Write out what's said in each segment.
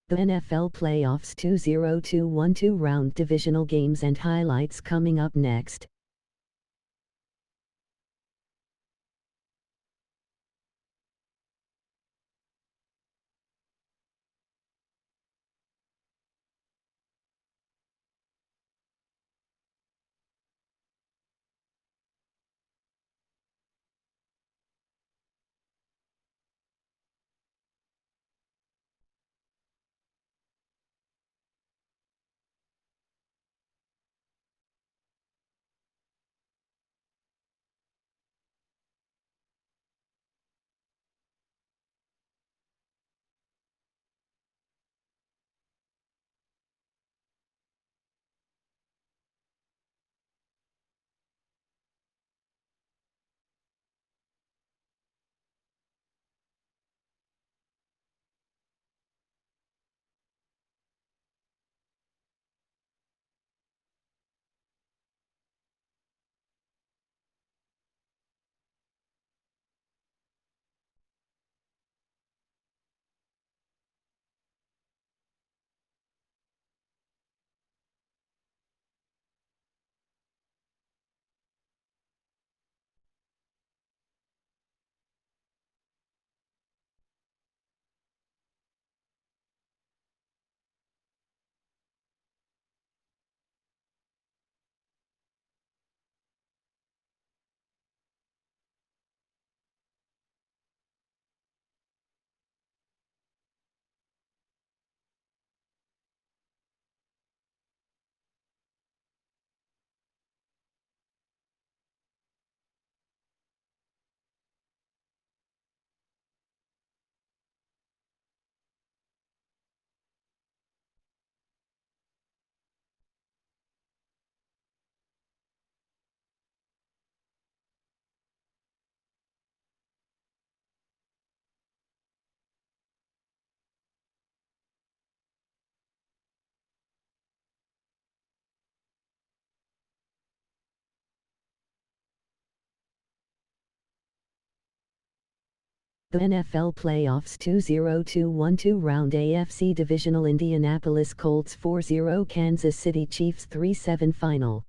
The NFL Playoffs 2021 round divisional games and highlights coming up next. The NFL Playoffs 2021 round AFC Divisional Indianapolis Colts 4-0 Kansas City Chiefs 3-7 final.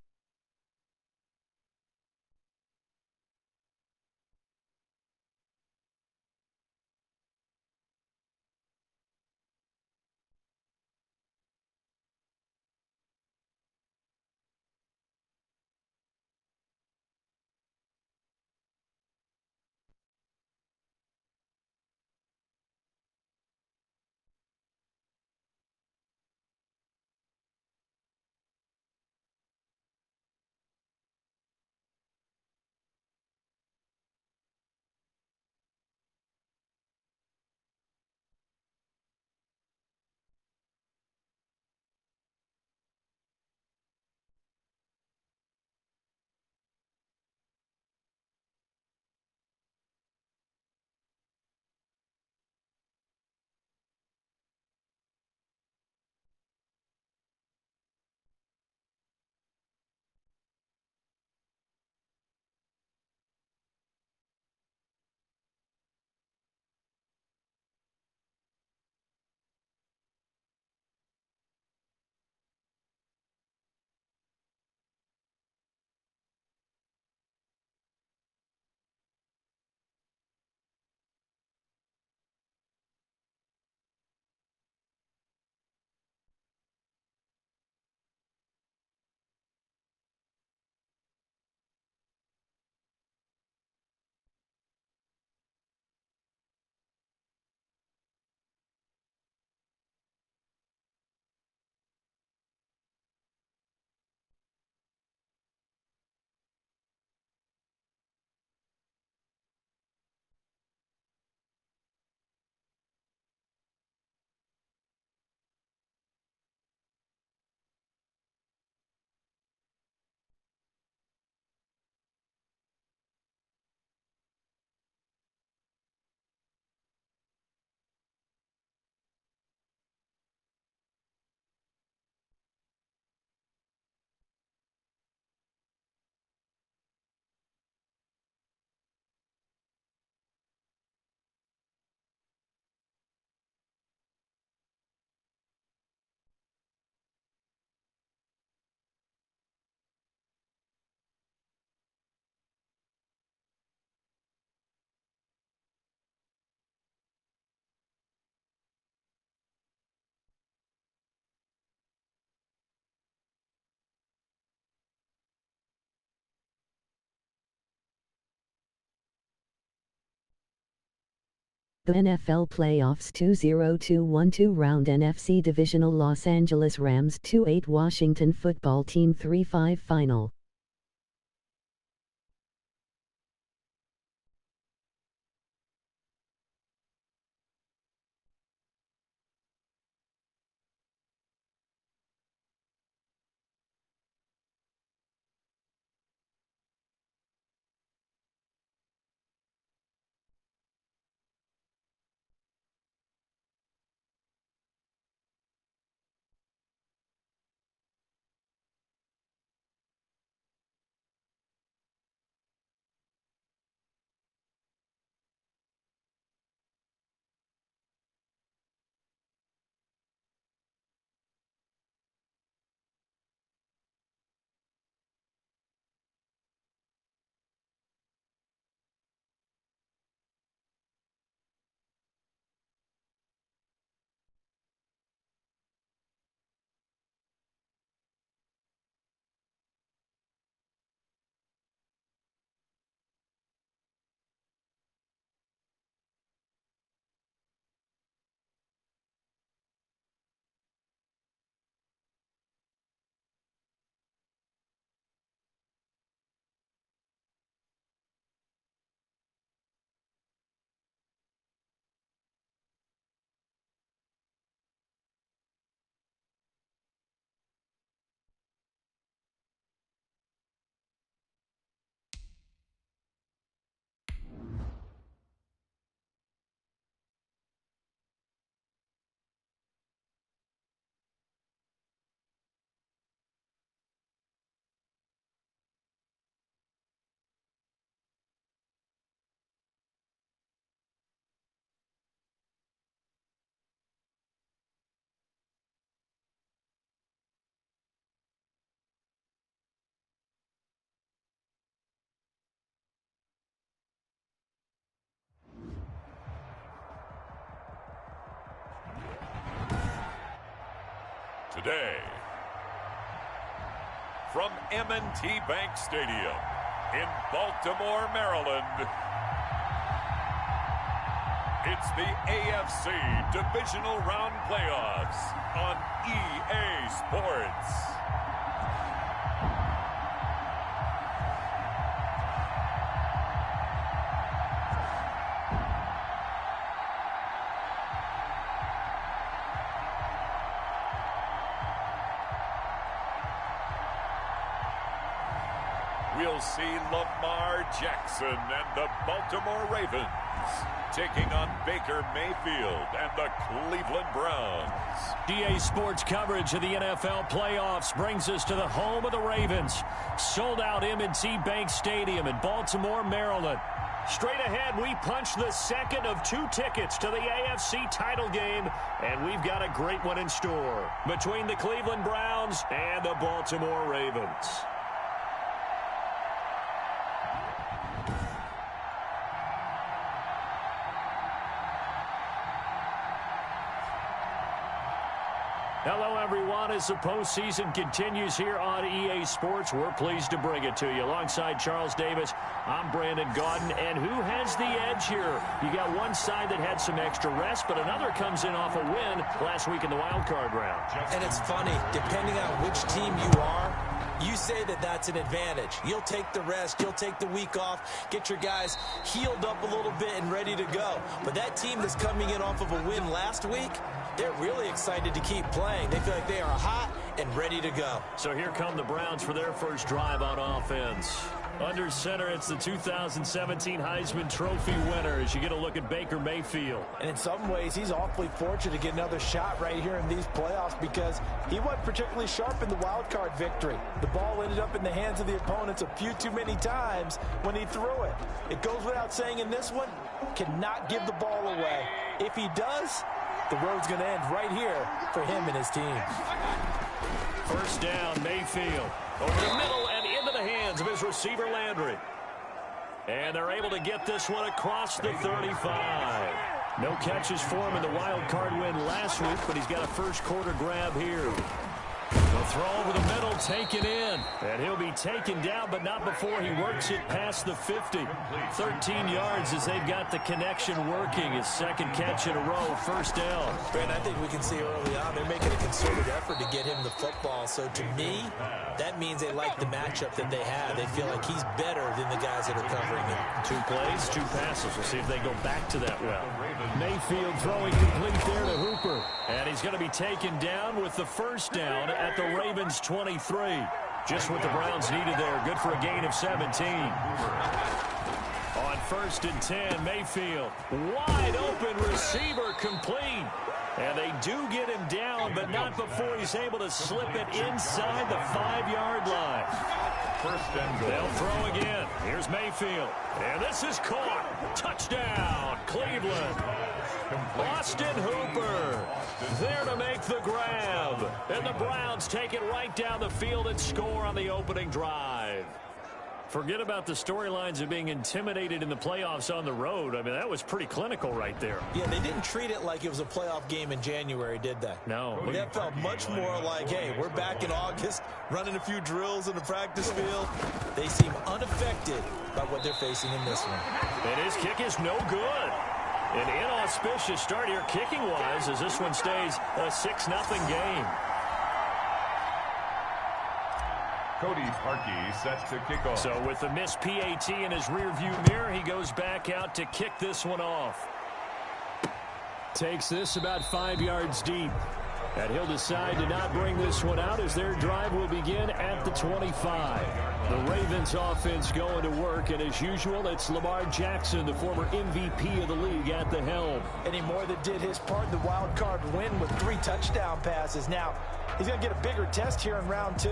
The NFL Playoffs 2021-2 round NFC Divisional Los Angeles Rams 2-8 Washington Football Team 3-5 final. Today, from M&T Bank Stadium in Baltimore, Maryland, it's the AFC Divisional Round Playoffs on EA Sports. We'll see Lamar Jackson and the Baltimore Ravens taking on Baker Mayfield and the Cleveland Browns. EA Sports coverage of the NFL playoffs brings us to the home of the Ravens. Sold out M&T Bank Stadium in Baltimore, Maryland. Straight ahead, we punch the second of 2 tickets to the AFC title game, and we've got a great one in store between the Cleveland Browns and the Baltimore Ravens. Hello, everyone. As the postseason continues here on EA Sports, we're pleased to bring it to you. Alongside Charles Davis, I'm Brandon Gaudin. And who has the edge here? You got one side that had some extra rest, but another comes in off a win last week in the wild card round. And it's funny, depending on which team you are, you say that that's an advantage. You'll take the rest, you'll take the week off, get your guys healed up a little bit and ready to go. But that team that's coming in off of a win last week, they're really excited to keep playing. They feel like they are hot and ready to go. So here come the Browns for their first drive on offense. Under center, it's the 2017 Heisman Trophy winner as you get a look at Baker Mayfield. And in some ways, he's awfully fortunate to get another shot right here in these playoffs because he wasn't particularly sharp in the wild card victory. The ball ended up in the hands of the opponents a few too many times when he threw it. It goes without saying in this one, cannot give the ball away. If he does, the road's going to end right here for him and his team. First down, Mayfield. Over the middle and into the hands of his receiver, Landry. And they're able to get this one across the 35. No catches for him in the wild card win last week, but he's got a first quarter grab here. The throw over the middle, taken in. And he'll be taken down, but not before he works it past the 50. 13 yards as they've got the connection working. His second catch in a row, first down. Brent, I think we can see early on they're making a concerted effort to get him the football. So to me, that means they like the matchup that they have. They feel like he's better than the guys that are covering him. 2 plays, 2 passes. We'll see if they go back to that well. Mayfield throwing complete there to Hooper. And he's going to be taken down with the first down at the Ravens 23. Just what the Browns needed there. Good for a gain of 17. On 1st and 10, Mayfield. Wide open receiver complete. And they do get him down, but not before he's able to slip it inside the 5-yard line. First and goal. They'll throw again. Here's Mayfield. And this is caught. Touchdown, Cleveland. Austin Hooper there to make the grab. And the Browns take it right down the field and score on the opening drive. Forget about the storylines of being intimidated in the playoffs on the road. I mean, that was pretty clinical right there. Yeah, they didn't treat it like it was a playoff game in January, did they? No. That felt much more like, hey, we're back in August, running a few drills in the practice field. They seem unaffected by what they're facing in this one. And his kick is no good. An inauspicious start here kicking-wise as this one stays a 6-0 game. Cody Parkey set to kick off. So with the missed PAT in his rearview mirror, he goes back out to kick this one off. Takes this about 5 yards deep. And he'll decide to not bring this one out as their drive will begin at the 25. The Ravens offense going to work, and as usual, it's Lamar Jackson, the former MVP of the league, at the helm. And he more than did his part in the wild card win with 3 touchdown passes. Now, he's going to get a bigger test here in round 2,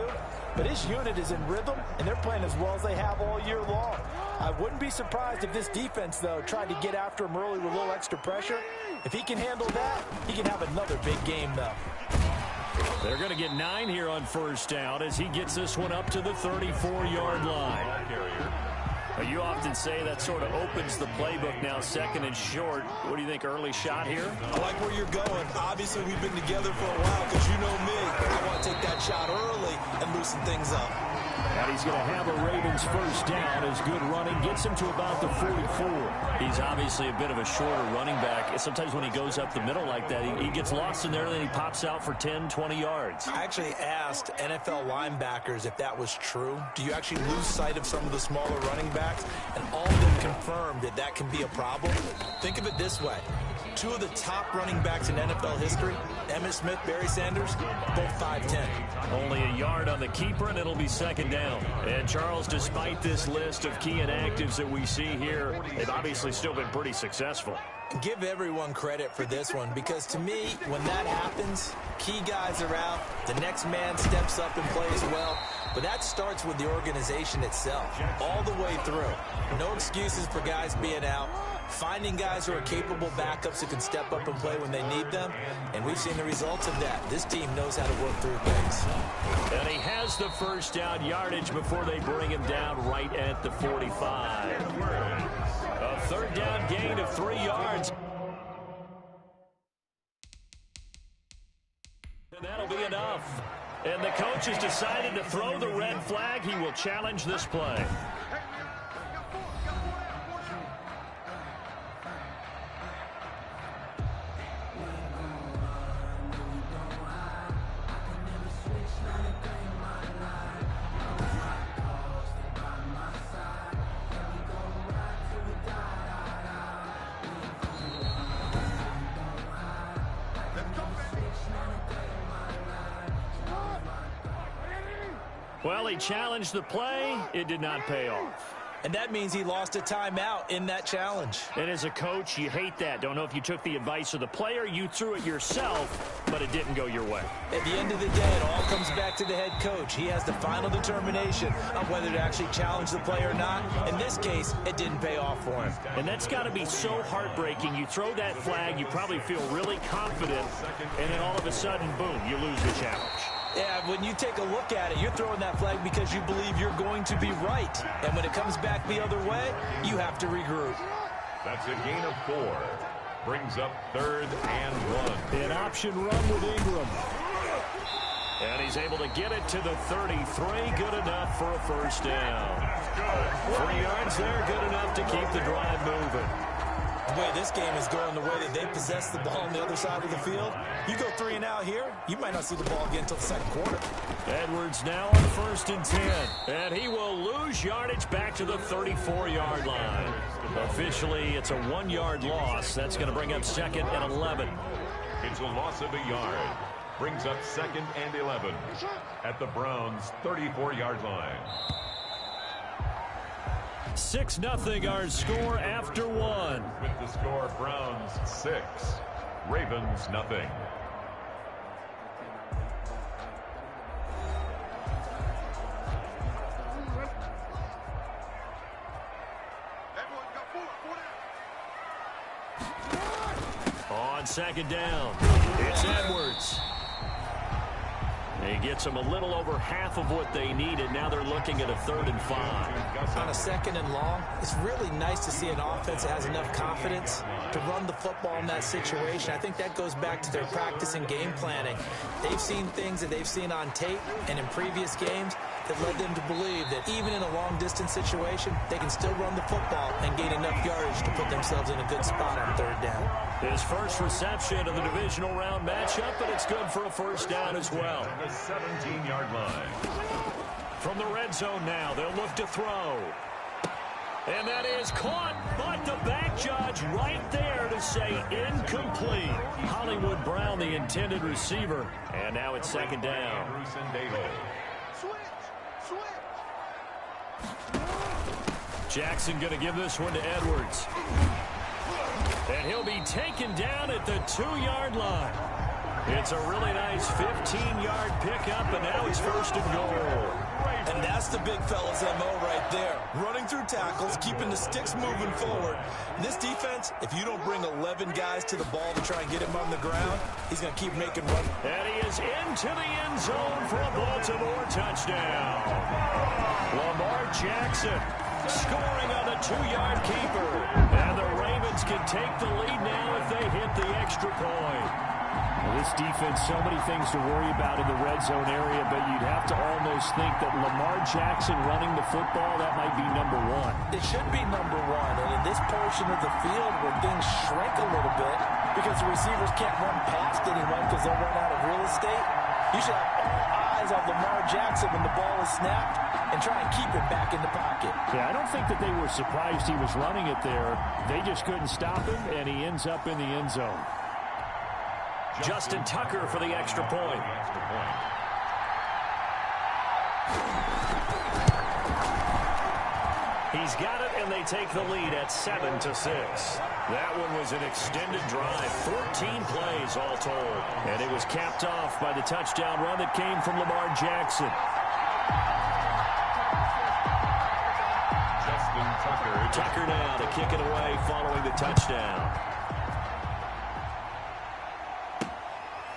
but his unit is in rhythm, and they're playing as well as they have all year long. I wouldn't be surprised if this defense, though, tried to get after him early with a little extra pressure. If he can handle that, he can have another big game, though. They're going to get 9 here on first down as he gets this one up to the 34-yard line. You often say that sort of opens the playbook now, 2nd and short. What do you think, early shot here? I like where you're going. Obviously, we've been together for a while because you know me. I want to take that shot early and loosen things up. And he's going to have a Ravens first down as good running gets him to about the 44. He's obviously a bit of a shorter running back. Sometimes when he goes up the middle like that, he gets lost in there and then he pops out for 10, 20 yards. I actually asked NFL linebackers if that was true. Do you actually lose sight of some of the smaller running backs? And all of them confirmed that that can be a problem. Think of it this way. 2 of the top running backs in NFL history, Emmitt Smith, Barry Sanders, both 5'10". Only a yard on the keeper, and it'll be 2nd down. And Charles, despite this list of key inactives that we see here, they've obviously still been pretty successful. Give everyone credit for this one, because to me, when that happens, key guys are out, the next man steps up and plays well. But that starts with the organization itself, all the way through. No excuses for guys being out. Finding guys who are capable backups who can step up and play when they need them. And we've seen the results of that. This team knows how to work through things. And he has the first down yardage before they bring him down right at the 45. A 3rd down gain of 3 yards. And that'll be enough. And the coach has decided to throw the red flag. He will challenge this play. Well, he challenged the play. It did not pay off. And that means he lost a timeout in that challenge. And as a coach, you hate that. Don't know if you took the advice of the player, you threw it yourself, but it didn't go your way. At the end of the day, it all comes back to the head coach. He has the final determination on whether to actually challenge the play or not. In this case, it didn't pay off for him. And that's got to be so heartbreaking. You throw that flag, you probably feel really confident, and then all of a sudden, boom, you lose the challenge. Yeah, when you take a look at it, you're throwing that flag because you believe you're going to be right. And when it comes back the other way, you have to regroup. That's a gain of 4. Brings up 3rd and 1. An option run with Ingram. And he's able to get it to the 33. Good enough for a first down. 3 yards there, good enough to keep the drive moving. The way this game is going, the way that they possess the ball on the other side of the field, you go 3 and out here, you might not see the ball again until the second quarter. Edwards now on 1st and 10. And he will lose yardage back to the 34-yard line. Officially, it's a 1-yard loss. That's going to bring up 2nd and 11. It's a loss of a yard. Brings up 2nd and 11 at the Browns' 34-yard line. 6-0 our score after 1. With the score, Browns 6, Ravens nothing. On 2nd down, it's Edwards. He gets them a little over half of what they needed. Now they're looking at a 3rd and 5. On a 2nd and long, it's really nice to see an offense that has enough confidence to run the football in that situation. I think that goes back to their practice and game planning. They've seen things that they've seen on tape and in previous games that led them to believe that even in a long-distance situation, they can still run the football and gain enough yardage to put themselves in a good spot on 3rd down. His first reception of the divisional round matchup, but it's good for a first down as well. The 17-yard line. From the red zone now, they'll look to throw. And that is caught, but the back judge right there to say incomplete. Hollywood Brown, the intended receiver. And now it's 2nd down. Bruce and Davis. Jackson going to give this one to Edwards. And he'll be taken down at the 2-yard line. It's a really nice 15-yard pickup, and now it's 1st and goal. And that's the big fella's MO right there. Running through tackles, keeping the sticks moving forward. This defense, if you don't bring 11 guys to the ball to try and get him on the ground, he's going to keep making runs. And he is into the end zone for a Baltimore touchdown. Lamar Jackson scoring on the 2-yard keeper. And the Ravens can take the lead now if they hit the extra point. This defense, so many things to worry about in the red zone area, but you'd have to almost think that Lamar Jackson running the football, that might be number 1. It should be number 1, and in this portion of the field where things shrink a little bit because the receivers can't run past anyone because they'll run out of real estate, you should have all eyes on Lamar Jackson when the ball is snapped and try and keep it back in the pocket. Yeah, I don't think that they were surprised he was running it there. They just couldn't stop him, and he ends up in the end zone. Justin Tucker for the extra point. He's got it, and they take the lead at 7-6. That one was an extended drive, 14 plays all told. And it was capped off by the touchdown run that came from Lamar Jackson. Justin Tucker. Tucker now to kick it away following the touchdown.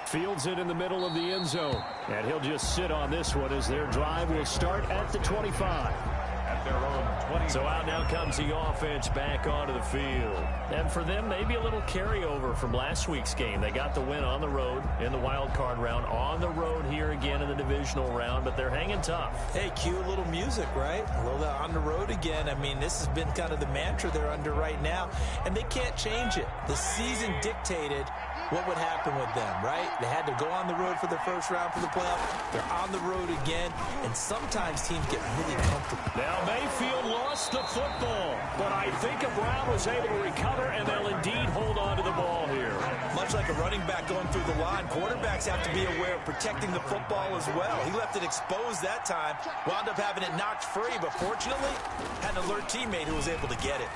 Fields it in the middle of the end zone. And he'll just sit on this one as their drive will start at the 25. At their own 20. So out now comes the offense back onto the field. And for them, maybe a little carryover from last week's game. They got the win on the road in the wild card round, on the road here again in the divisional round, but they're hanging tough. Hey, cue a little music, right? A little on the road again. I mean, this has been kind of the mantra they're under right now, and they can't change it. The season dictated what would happen with them, right? They had to go on the road for the first round for the playoff. They're on the road again, and sometimes teams get really comfortable. Now Mayfield lost the football, but I think Brown was able to recover, and they'll indeed hold on to the ball here. Much like a running back going through the line, quarterbacks have to be aware of protecting the football as well. He left it exposed that time, wound up having it knocked free, but fortunately, had an alert teammate who was able to get it.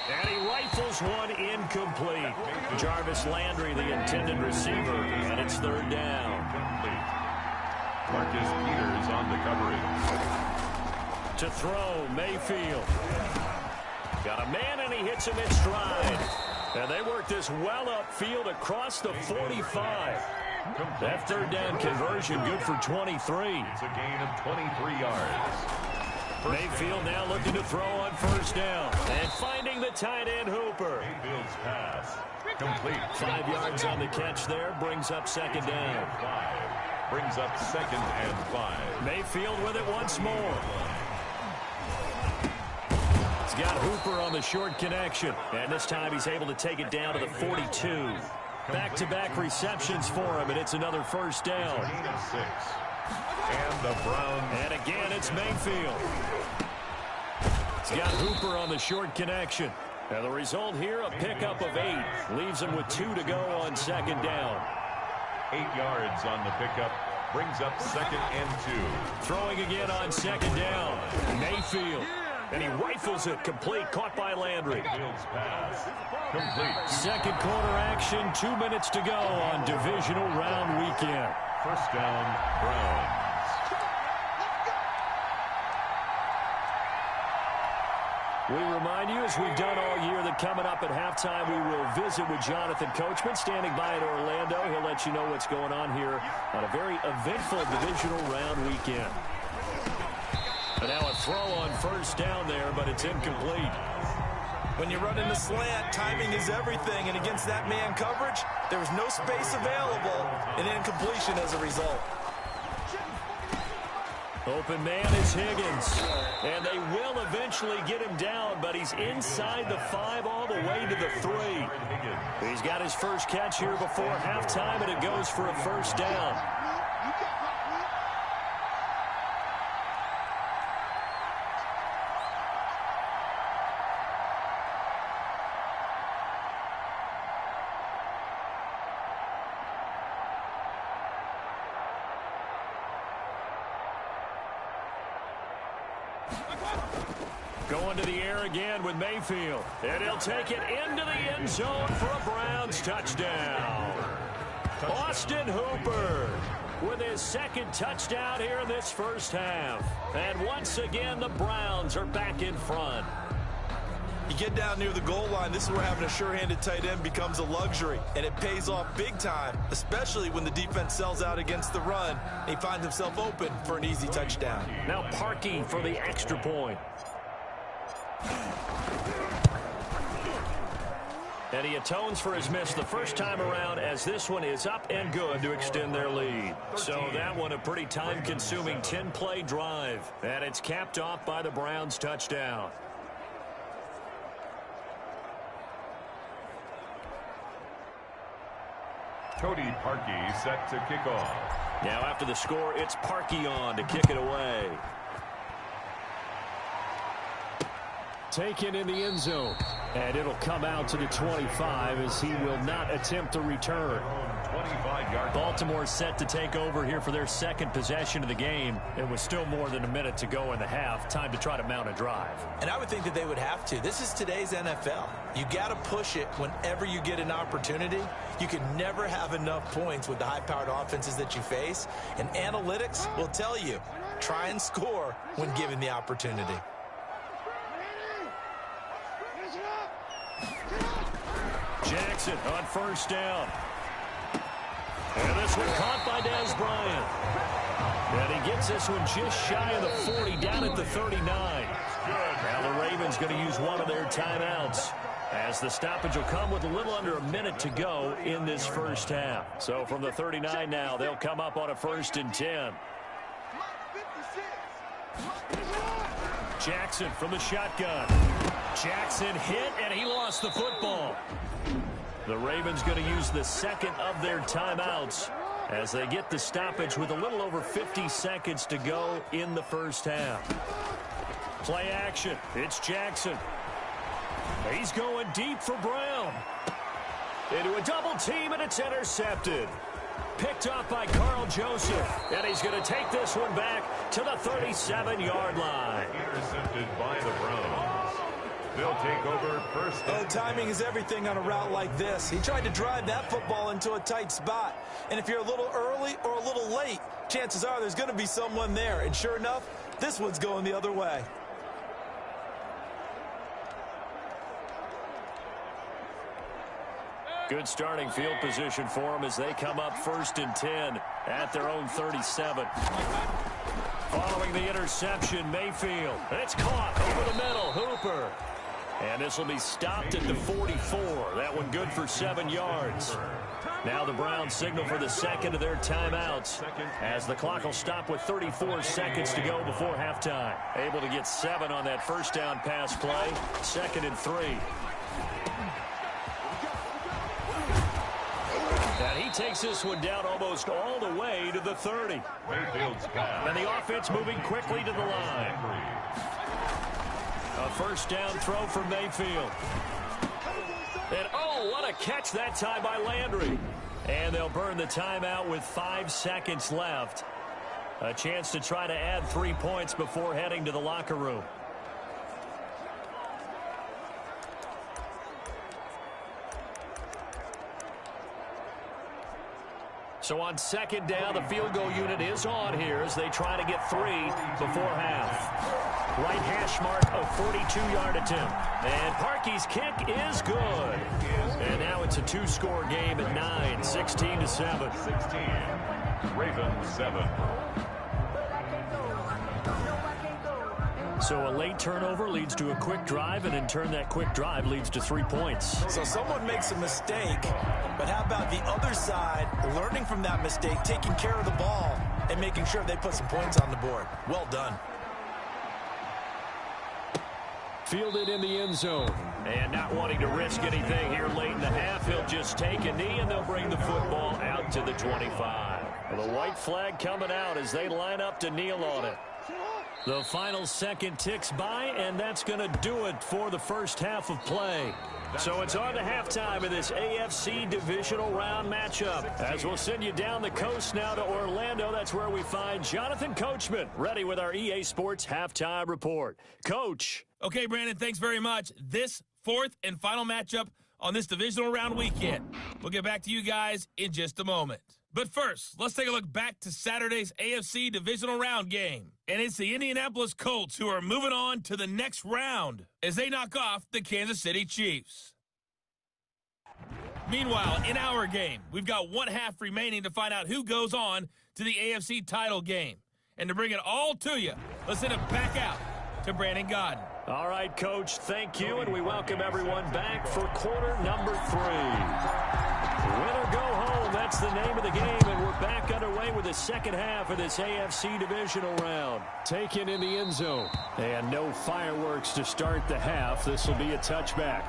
And he rifles one incomplete. Jarvis Landry, the intended receiver, and it's 3rd down. Marcus Peters on the coverage. To throw, Mayfield. Got a man, and he hits him in stride. And they work this well upfield across the 45. That 3rd down conversion good for 23. It's a gain of 23 yards. Mayfield now looking to throw on 1st down. And finding the tight end Hooper. Mayfield's pass complete. 5 yards on the catch there, brings up 2nd down. brings up 2nd and 5. Mayfield with it once more. He's got Hooper on the short connection. And this time he's able to take it down to the 42. Back-to-back receptions for him, and it's another first down. And the Browns. And again, it's Mayfield. He's got Hooper on the short connection. And the result here, a pickup of 8. Leaves him with 2 to go on 2nd down. 8 yards on the pickup. Brings up 2nd and 2. Throwing again on 2nd down. Mayfield. And he rifles it. Complete. Caught by Landry. Field's pass. Complete. Second quarter action. 2 minutes to go on divisional round weekend. First down, Browns. We remind you, as we've done all year, that coming up at halftime, we will visit with Jonathan Coachman, standing by in Orlando. He'll let you know what's going on here on a very eventful divisional round weekend. And now a throw on first down there, but it's incomplete. When you run in the slant, timing is everything, and against that man coverage, there was no space available, and incompletion as a result. Open man is Higgins, and they will eventually get him down, but he's inside the 5 all the way to the 3. He's got his first catch here before halftime, and it goes for a first down. Going to the air again with Mayfield. And he'll take it into the end zone for a Browns touchdown. Austin Hooper with his 2nd touchdown here in this first half. And once again, the Browns are back in front. You get down near the goal line, this is where having a sure-handed tight end becomes a luxury, and it pays off big time, especially when the defense sells out against the run, and he finds himself open for an easy touchdown. Now Parkey for the extra point. And he atones for his miss the first time around, as this one is up and good to extend their lead. So that one a pretty time-consuming 10-play drive. And it's capped off by the Browns touchdown. Cody Parkey set to kick off. Now after the score, it's Parkey on to kick it away. Taken in the end zone. And it'll come out to the 25 as he will not attempt to return. 25-yard. Baltimore set to take over here for their 2nd possession of the game. It was still more than a minute to go in the half. Time to try to mount a drive. And I would think that they would have to. This is today's NFL. You got to push it whenever you get an opportunity. You can never have enough points with the high-powered offenses that you face. And analytics will tell you, try and score when given the opportunity. Jackson on first down. And this one caught by Dez Bryant. And he gets this one just shy of the 40, down at the 39. Now the Ravens going to use one of their timeouts, as the stoppage will come with a little under a minute to go in this first half. So from the 39 now, they'll come up on a 1st and 10. Jackson from the shotgun. Jackson hit, and he lost the football. The Ravens going to use the 2nd of their timeouts as they get the stoppage with a little over 50 seconds to go in the first half. Play action. It's Jackson. He's going deep for Brown. Into a double team, and it's intercepted. Picked off by Carl Joseph. And he's going to take this one back to the 37-yard line. Intercepted by the Browns. They'll take over first. Oh, timing is everything on a route like this. He tried to drive that football into a tight spot. And if you're a little early or a little late, chances are there's going to be someone there. And sure enough, this one's going the other way. Good starting field position for them as they come up 1st and 10 at their own 37. Following the interception, Mayfield. It's caught over the middle. Hooper. And this will be stopped at the 44. That one good for 7 yards. Now the Browns signal for the second of their timeouts as the clock will stop with 34 seconds to go before halftime. Able to get 7 on that first down pass play. 2nd and 3. And he takes this one down almost all the way to the 30. And the offense moving quickly to the line. A first down throw for Mayfield. And oh, what a catch that time by Landry. And they'll burn the timeout with 5 seconds left. A chance to try to add 3 points before heading to the locker room. So on 2nd down, the field goal unit is on here as they try to get 3 before half. Right hash mark, a 42-yard attempt. And Parkey's kick is good. And now it's a 2-score game at 9, 16-7. 16, Ravens 7. So a late turnover leads to a quick drive, and in turn that quick drive leads to 3 points. So someone makes a mistake, but how about the other side learning from that mistake, taking care of the ball, and making sure they put some points on the board? Well done. Fielded in the end zone. And not wanting to risk anything here late in the half, he'll just take a knee, and they'll bring the football out to the 25. The white flag coming out as they line up to kneel on it. The final second ticks by, and that's going to do it for the first half of play. So it's on to halftime of this AFC Divisional Round matchup. As we'll send you down the coast now to Orlando, that's where we find Jonathan Coachman, ready with our EA Sports Halftime Report. Coach. Okay, Brandon, thanks very much. This 4th and final matchup on this Divisional Round weekend. We'll get back to you guys in just a moment. But first, let's take a look back to Saturday's AFC Divisional Round game. And it's the Indianapolis Colts who are moving on to the next round as they knock off the Kansas City Chiefs. Meanwhile, in our game, we've got 1 half remaining to find out who goes on to the AFC title game. And to bring it all to you, let's send it back out to Brandon Godden. All right, Coach, thank you, and we welcome everyone back for quarter number 3. Win or go home, that's the name of the game, and we're back underway with the second half of this AFC Divisional Round. Taken in the end zone, and no fireworks to start the half. This will be a touchback.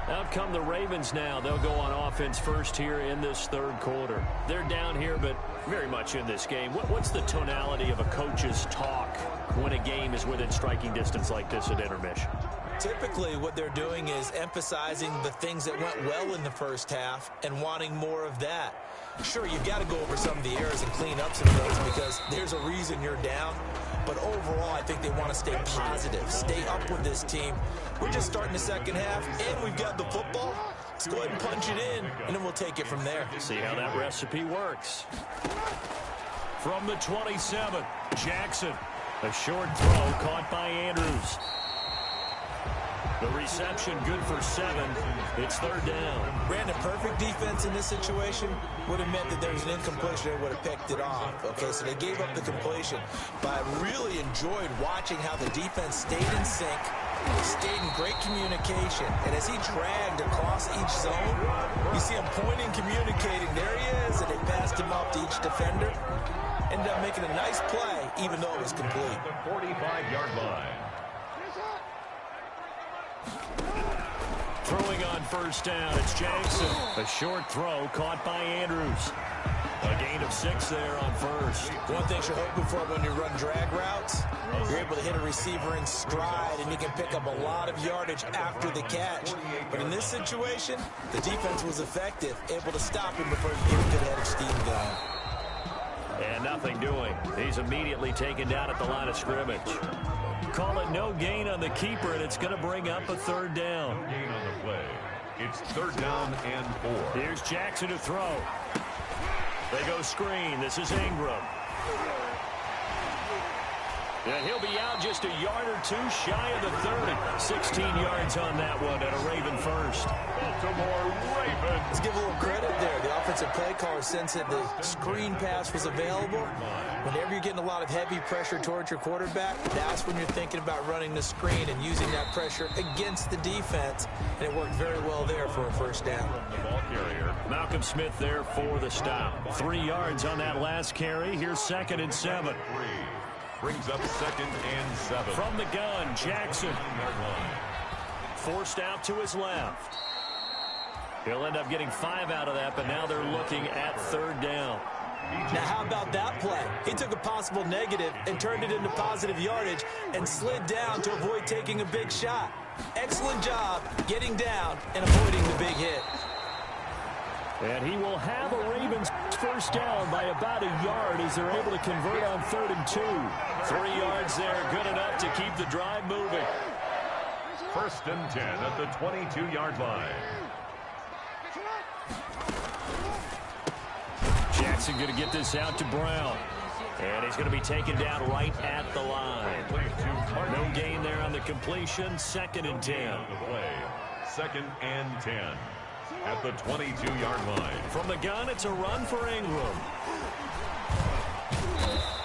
Out come the Ravens now. They'll go on offense first here in this 3rd quarter. They're down here, but very much in this game. What's the tonality of a coach's talk when a game is within striking distance like this at intermission? Typically, what they're doing is emphasizing the things that went well in the first half and wanting more of that. Sure, you've got to go over some of the errors and clean up some things because there's a reason you're down. But overall, I think they want to stay positive, stay up with this team. We're just starting the second half, and we've got the football. Let's go ahead and punch it in, and then we'll take it from there. See how that recipe works. From the 27, Jackson. A short throw caught by Andrews. The reception good for 7. It's 3rd down. Brandon, perfect defense in this situation would have meant that there was an incompletion. They would have picked it off. Okay, so they gave up the completion. But I really enjoyed watching how the defense stayed in sync, stayed in great communication. And as he dragged across each zone, you see him pointing, communicating. There he is, and they passed him off to each defender. Ended up making a nice play, even though it was complete. The 45-yard line. Throwing on first down, it's Jackson. A short throw caught by Andrews. A gain of 6 there on first. One thing you're hoping for when you run drag routes, you're able to hit a receiver in stride, and you can pick up a lot of yardage after the catch. But in this situation, the defense was effective, able to stop him before he could get a good head of steam going. And nothing doing. He's immediately taken down at the line of scrimmage. Call it no gain on the keeper, and it's going to bring up a 3rd down. No gain on the play. It's 3rd down and 4. Here's Jackson to throw. They go screen. This is Ingram. And he'll be out just a yard or 2 shy of the 30. 16 yards on that one at a Raven first. Baltimore Ravens. Let's give a little credit there. The offensive play caller sensed that the screen pass was available. Whenever you're getting a lot of heavy pressure towards your quarterback, that's when you're thinking about running the screen and using that pressure against the defense. And it worked very well there for a first down. carrier. Malcolm Smith there for the stop. 3 yards on that last carry. Here's 2nd and 7. Brings up 2nd and 7. From the gun, Jackson. Forced out to his left. He'll end up getting 5 out of that, but now they're looking at 3rd down. Now, how about that play? He took a possible negative and turned it into positive yardage and slid down to avoid taking a big shot. Excellent job getting down and avoiding the big hit. And he will have a Ravens first down by about a yard as they're able to convert on 3rd and 2. 3 yards there, good enough to keep the drive moving. 1st and 10 at the 22-yard line. Jackson going to get this out to Brown. And he's going to be taken down right at the line. No gain there on the completion. 2nd and 10. 2nd and 10 at the 22-yard line. From the gun, it's a run for Ingram.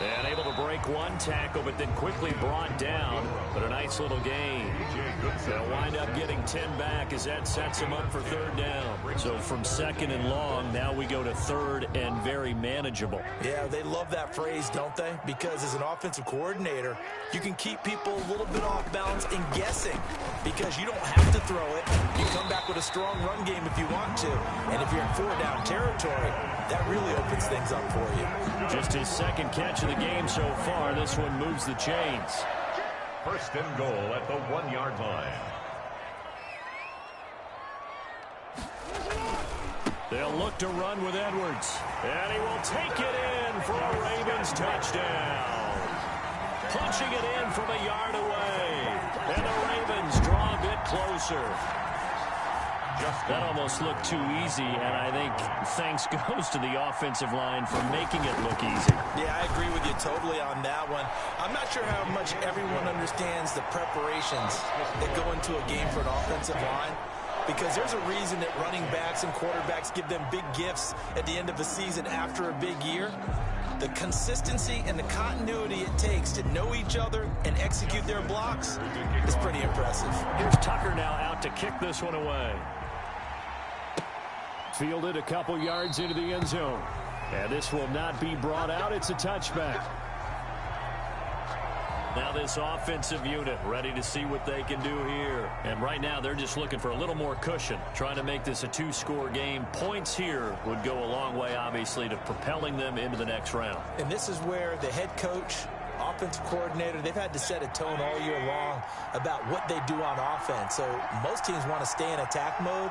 And able to break 1 tackle, but then quickly brought down. But a nice little gain. They'll wind up getting 10 back as that sets him up for 3rd down. So from 2nd and long, now we go to 3rd and very manageable. Yeah, they love that phrase, don't they? Because as an offensive coordinator, you can keep people a little bit off balance and guessing. Because you don't have to throw it. You come back with a strong run game if you want to. And if you're in 4-down territory, that really opens things up for you. Just his 2nd catch of the game so far. This one moves the chains. 1st and goal at the 1-yard line. They'll look to run with Edwards. And he will take it in for a Ravens touchdown. Punching it in from a yard away. And the Ravens draw a bit closer. That almost looked too easy, and I think thanks goes to the offensive line for making it look easy. Yeah, I agree with you totally on that one. I'm not sure how much everyone understands the preparations that go into a game for an offensive line, because there's a reason that running backs and quarterbacks give them big gifts at the end of a season after a big year. The consistency and the continuity it takes to know each other and execute their blocks is pretty impressive. Here's Tucker now out to kick this one away. Fielded a couple yards into the end zone. And this will not be brought out. It's a touchback. Now this offensive unit ready to see what they can do here. And right now they're just looking for a little more cushion, trying to make this a 2-score game. Points here would go a long way, obviously, to propelling them into the next round. And this is where the head coach, offensive coordinator, they've had to set a tone all year long about what they do on offense. So most teams want to stay in attack mode,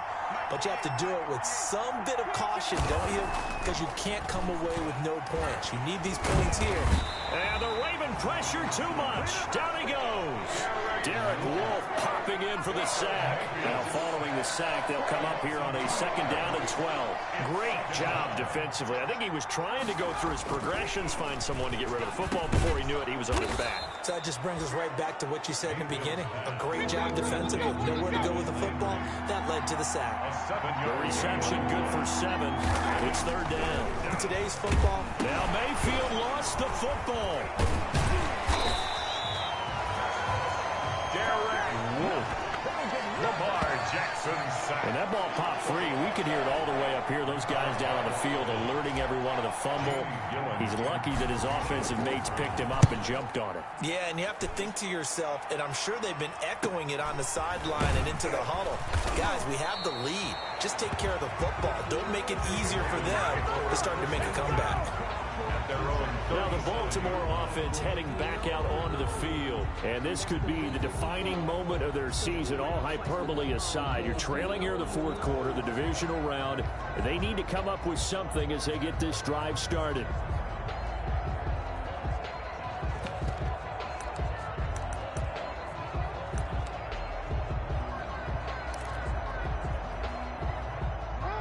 but you have to do it with some bit of caution, don't you? Because you can't come away with no points. You need these points here. And the Raven pressure too much. Down he goes. Derek Wolfe popping in for the sack. Now following the sack, they'll come up here on a 2nd down and 12. Great job defensively. I think he was trying to go through his progressions, find someone to get rid of the football. Before he knew it, he was on his back. So that just brings us right back to what you said in the beginning. A great job defensively. Nowhere to go with the football. That led to the sack. The reception good for 7. It's 3rd down. In today's football. Now Mayfield lost the football. Derek Wolfe. Lamar Jackson sack. And that ball popped free. We could hear it all the way up here. Those guys down on the field alerting everyone of the fumble. He's lucky that his offensive mates picked him up and jumped on it. Yeah, and you have to think to yourself, and I'm sure they've been echoing it on the sideline and into the huddle. Guys, we have the lead. Just take care of the football. Don't make it easier for them to start to make a comeback. Now the Baltimore offense heading back out onto the field. And this could be the defining moment of their season, all hyperbole aside. You're trailing here in the 4th quarter, the divisional round. They need to come up with something as they get this drive started.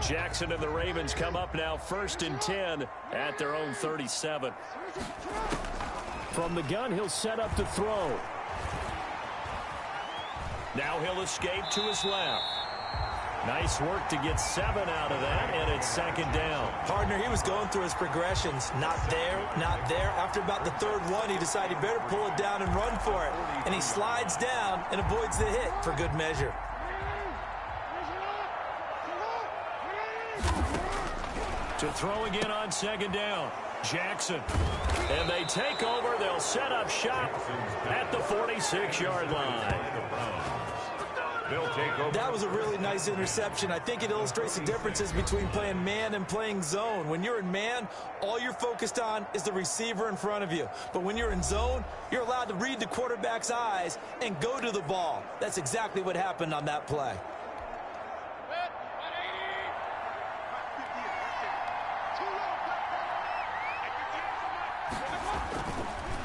Jackson and the Ravens come up now 1st and 10 at their own 37. From the gun, he'll set up to throw. Now he'll escape to his left. Nice work to get 7 out of that, and it's 2nd down. Partner, he was going through his progressions. Not there, not there. After about the 3rd one, he decided he better pull it down and run for it. And he slides down and avoids the hit for good measure. To throw again on second down. Jackson. And they take over. They'll set up shop at the 46-yard line. That was a really nice interception. I think it illustrates the differences between playing man and playing zone. When you're in man, all you're focused on is the receiver in front of you. But when you're in zone, you're allowed to read the quarterback's eyes and go to the ball. That's exactly what happened on that play.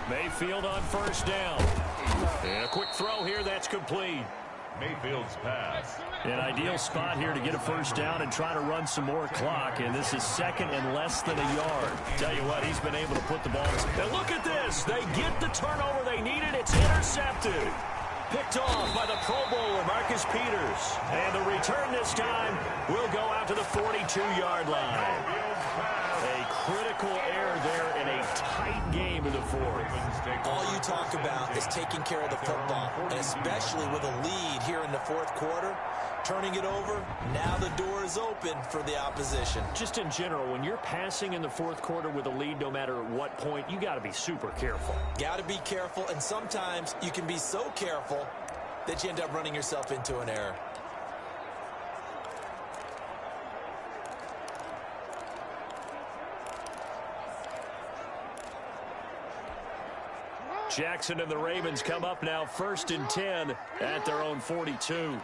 Mayfield on first down. And a quick throw here, that's complete. Mayfield's pass. An ideal spot here to get a first down and try to run some more clock. And this is second and less than a yard. Tell you what, he's been able to put the ball. And look at this. They get the turnover they needed. It's intercepted. Picked off by the Pro Bowler, Marcus Peters. And the return this time will go out to the 42-yard line. A critical error there in a tight game in the fourth. All you talk about is taking care of the football, and especially with a lead here in the fourth quarter, turning it over, now the door is open for the opposition. Just in general, when you're passing in the fourth quarter with a lead, no matter what point, you got to be super careful. Got to be careful, and sometimes you can be so careful that you end up running yourself into an error. Jackson and the Ravens come up now 1st and 10 at their own 42.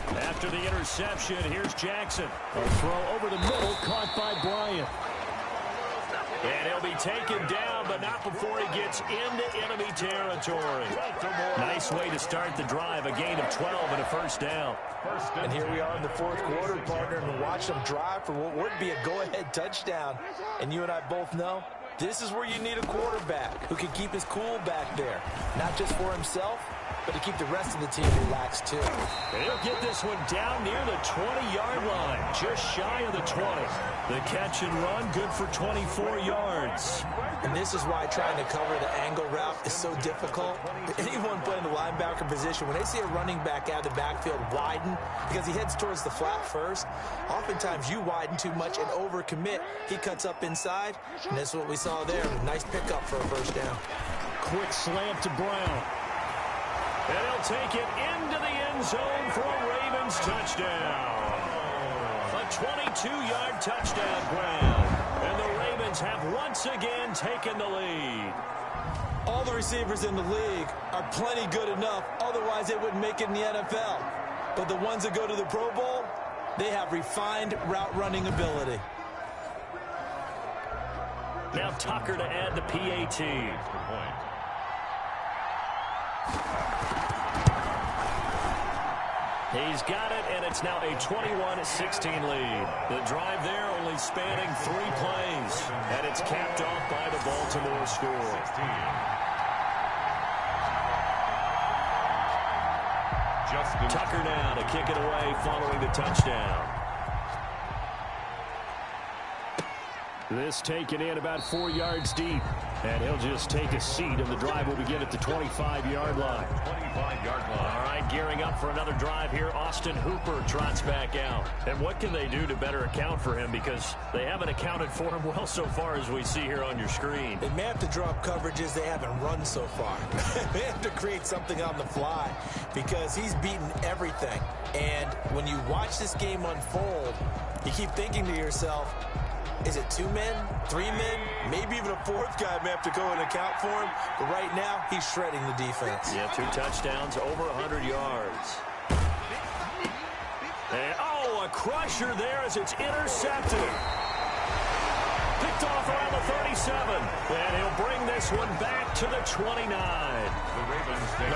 After the interception, here's Jackson. A throw over the middle, caught by Bryant. And he'll be taken down, but not before he gets into enemy territory. Nice way to start the drive, a gain of 12 and a first down. And here we are in the fourth quarter, partner, and watch them drive for what would be a go-ahead touchdown. And you and I both know this is where you need a quarterback who can keep his cool back there, not just for himself, but to keep the rest of the team relaxed too. And he'll get this one down near the 20-yard line, just shy of the 20. The catch and run, good for 24 yards. And this is why trying to cover the angle route is so difficult. Anyone playing the linebacker position, when they see a running back out of the backfield widen, because he heads towards the flat first, oftentimes you widen too much and overcommit. He cuts up inside, and that's what we saw there. Nice pickup for a first down. Quick slant to Brown. And he'll take it into the end zone for a Ravens touchdown. A 22-yard touchdown grab. And the Ravens have once again taken the lead. All the receivers in the league are plenty good enough, otherwise they wouldn't make it in the NFL. But the ones that go to the Pro Bowl, they have refined route running ability. Now Tucker to add the PAT. He's got it, and it's now a 21-16 lead. The drive there only spanning 3 plays, and it's capped off by the Baltimore score. Tucker now to kick it away following the touchdown. This taken in about 4 yards deep. And he'll just take a seat, and the drive will begin at the 25-yard line. 25-yard line. All right, gearing up for another drive here. Austin Hooper trots back out. And what can they do to better account for him? Because they haven't accounted for him well so far, as we see here on your screen. They may have to drop coverages they haven't run so far. They have to create something on the fly because he's beaten everything. And when you watch this game unfold, you keep thinking to yourself, is it 2 men, 3 men, maybe even a 4th guy may have to go and account for him. But right now, he's shredding the defense. Yeah, 2 touchdowns, over 100 yards. And, a crusher there as it's intercepted. Picked off around the 37. And he'll bring this one back to the 29.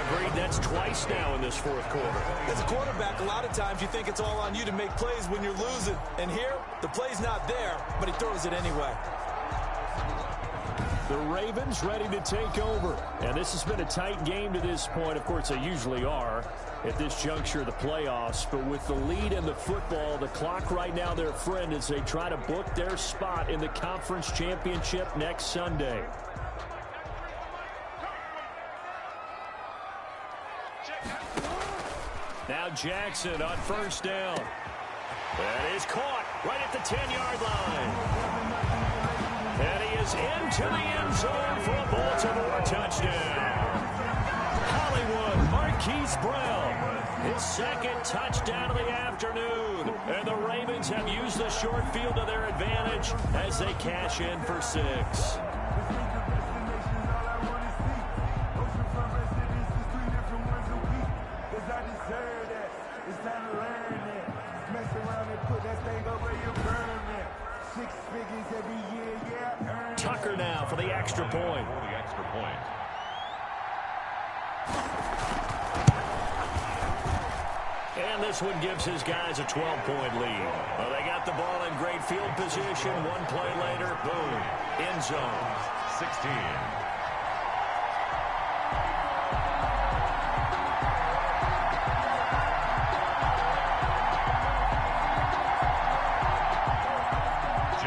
Agreed, that's twice now in this fourth quarter. As a quarterback, a lot of times you think it's all on you to make plays when you're losing. And here, the play's not there, but he throws it anyway. The Ravens ready to take over. And this has been a tight game to this point. Of course, they usually are at this juncture of the playoffs. But with the lead in the football, the clock right now their friend as they try to book their spot in the conference championship next Sunday. Now Jackson on first down. That is caught right at the 10-yard line. And he is into the end zone for a Baltimore touchdown. Hollywood Marquise Brown, his second touchdown of the afternoon. And the Ravens have used the short field to their advantage as they cash in for 6. Tucker now for the extra point. And this one gives his guys a 12-point lead. Well, they got the ball in great field position. One play later, boom, end zone. 16.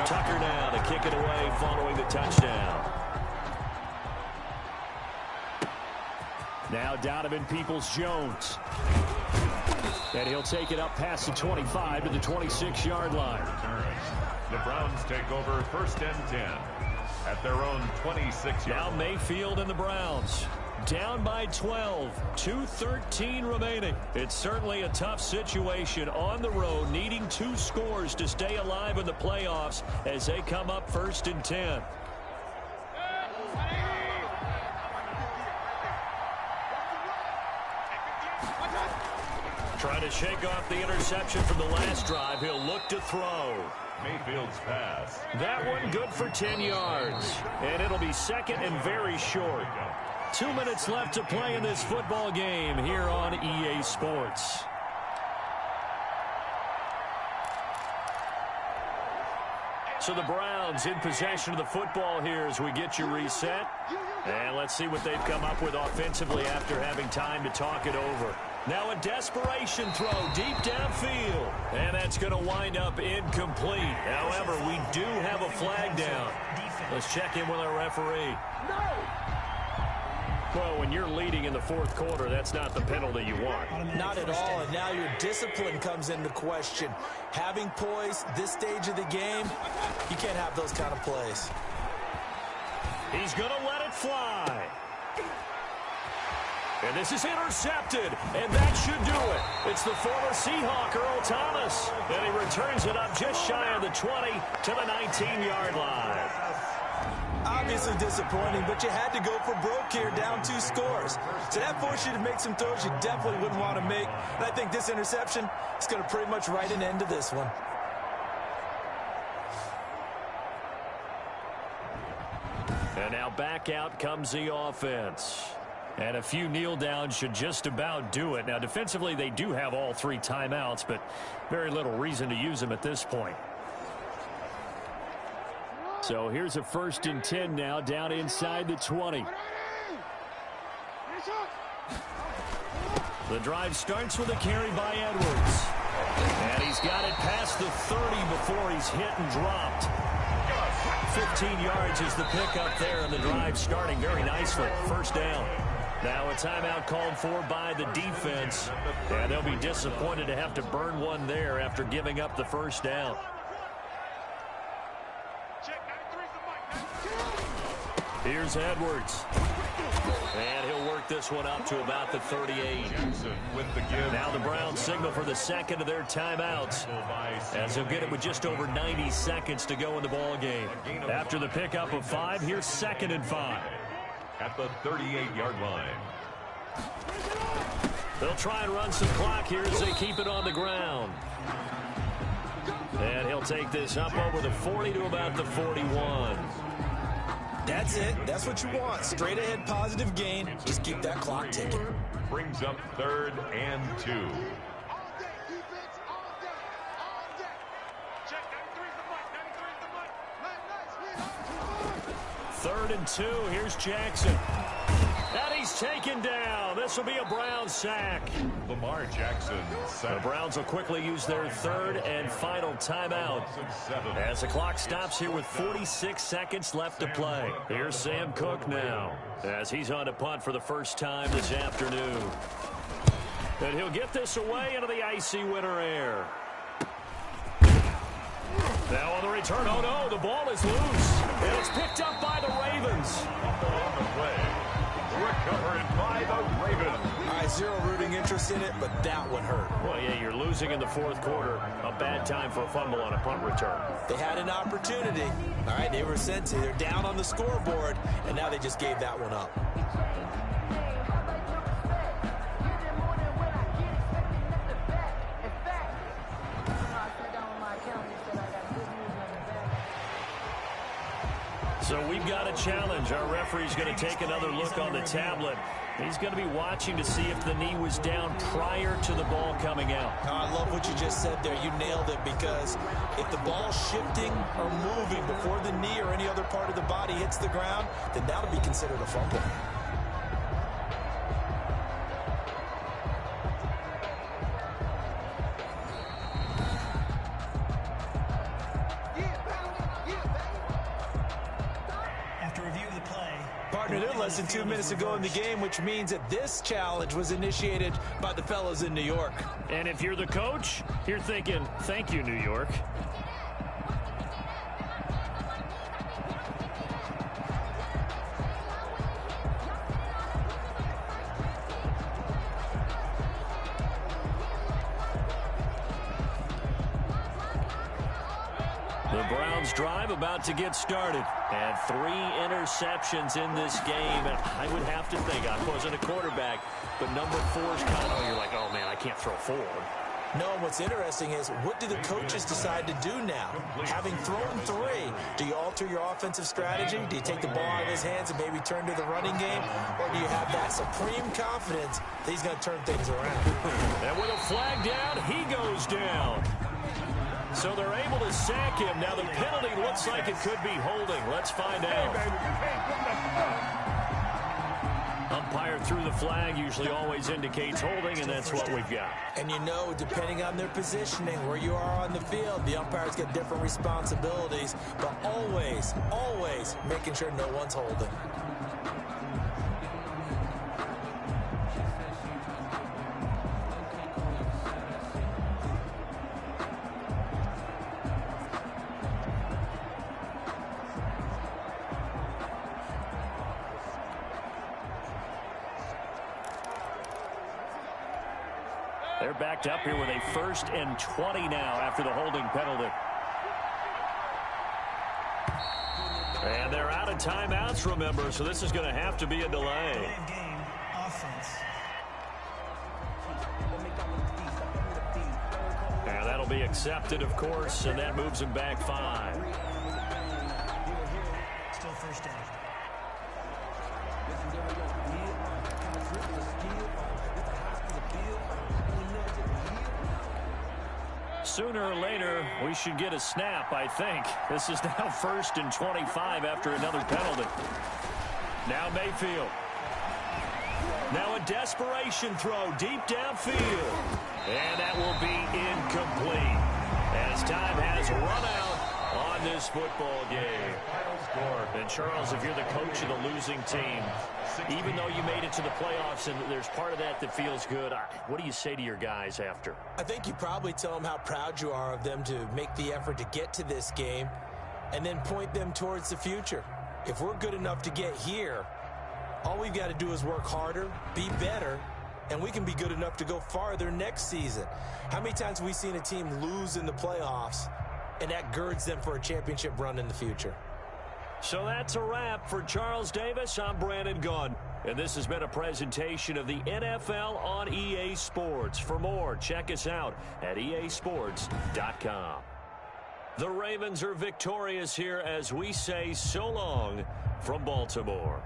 Tucker now to kick it away following the touchdown. Now Donovan Peoples-Jones. And he'll take it up past the 25 to the 26-yard line. The Browns take over 1st and 10 at their own 26-yard line. Now Mayfield and the Browns down by 12, 2:13 remaining. It's certainly a tough situation on the road, needing 2 scores to stay alive in the playoffs as they come up 1st and 10. Trying to shake off the interception from the last drive. He'll look to throw. Mayfield's pass. That one good for 10 yards. And it'll be second and very short. 2 minutes left to play in this football game here on EA Sports. So the Browns in possession of the football here as we get you reset. And let's see what they've come up with offensively after having time to talk it over. Now a desperation throw deep downfield. And that's going to wind up incomplete. However, we do have a flag down. Let's check in with our referee. Well, when you're leading in the 4th quarter, that's not the penalty you want. Not at all, and now your discipline comes into question. Having poise this stage of the game, you can't have those kind of plays. He's going to let it fly. And this is intercepted, and that should do it. It's the former Seahawk, Earl Thomas, and he returns it up just shy of the 20 to the 19-yard line. Obviously disappointing, but you had to go for broke here, down 2 scores. So that forced you to make some throws you definitely wouldn't want to make. And I think this interception is going to pretty much write an end to this one. And now back out comes the offense. And a few kneel downs should just about do it. Now defensively they do have all 3 timeouts, but very little reason to use them at this point. So here's a 1st and 10 now, down inside the 20. The drive starts with a carry by Edwards. And he's got it past the 30 before he's hit and dropped. 15 yards is the pickup there, and the drive starting very nicely. 1st down. Now a timeout called for by the defense. And they'll be disappointed to have to burn one there after giving up the 1st down. Here's Edwards. And he'll work this one up to about the 38. Now the Browns signal for the second of their timeouts, as they'll get it with just over 90 seconds to go in the ball game. After the pickup of 5, here's 2nd and 5. At the 38-yard line. They'll try and run some clock here as they keep it on the ground. And he'll take this up over the 40 to about the 41. That's it. That's what you want. Straight ahead positive gain. Just keep that clock ticking. Brings up 3rd and 2. 3rd and 2. Here's Jackson. And he's taken down. This will be a Browns sack. Lamar Jackson sack. The Browns will quickly use their 3rd and final timeout as the clock stops here with 46 seconds left to play. Here's Sam Cook now as he's on to punt for the first time this afternoon. And he'll get this away into the icy winter air. Now on the return, oh no, the ball is loose. And it's picked up by the Ravens. Fumble on the play. Recovered by the Ravens. All right, zero rooting interest in it, but that one hurt. Well, yeah, you're losing in the fourth quarter. A bad time for a fumble on a punt return. They had an opportunity. All right, they were sent to. They're down on the scoreboard, and now they just gave that one up. So we've got a challenge. Our referee's going to take another look on the tablet. He's going to be watching to see if the knee was down prior to the ball coming out. I love what you just said there. You nailed it, because if the ball's shifting or moving before the knee or any other part of the body hits the ground, then that'll be considered a fumble. Less than 2 minutes ago in the game, which means that this challenge was initiated by the fellas in New York. And if you're the coach, you're thinking, thank you, New York. The Browns drive about to get started. And 3 interceptions in this game. And I would have to think, I wasn't a quarterback, but number 4's kind of, you're like, oh man, I can't throw 4. No, what's interesting is, what do the coaches decide to do now? Having thrown 3, do you alter your offensive strategy? Do you take the ball out of his hands and maybe turn to the running game? Or do you have that supreme confidence that he's going to turn things around? And with a flag down, he goes down. So they're able to sack him. Now the penalty looks like it could be holding. Let's find out. Umpire threw the flag, usually always indicates holding, and that's what we've got. And you know, depending on their positioning, where you are on the field, the umpires get different responsibilities, but always, always making sure no one's holding. They're backed up here with a 1st and 20 now after the holding penalty. And they're out of timeouts, remember, so this is going to have to be a delay. And that'll be accepted, of course, and that moves them back 5. Still first down. Sooner or later, we should get a snap, I think. This is now 1st and 25 after another penalty. Now Mayfield. Now a desperation throw deep downfield. And that will be incomplete, as time has run out on this football game. And Charles, if you're the coach of the losing team, even though you made it to the playoffs and there's part of that that feels good, what do you say to your guys after? I think you probably tell them how proud you are of them to make the effort to get to this game, and then point them towards the future. If we're good enough to get here, all we've got to do is work harder, be better, and we can be good enough to go farther next season. How many times have we seen a team lose in the playoffs, and that girds them for a championship run in the future? So that's a wrap for Charles Davis. I'm Brandon Gunn, and this has been a presentation of the NFL on EA Sports. For more, check us out at easports.com. The Ravens are victorious here as we say so long from Baltimore.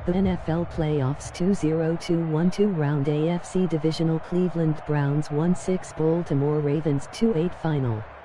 The NFL Playoffs 2-0-2-1-2 round AFC Divisional Cleveland Browns 1-6 Baltimore Ravens 2-8 final.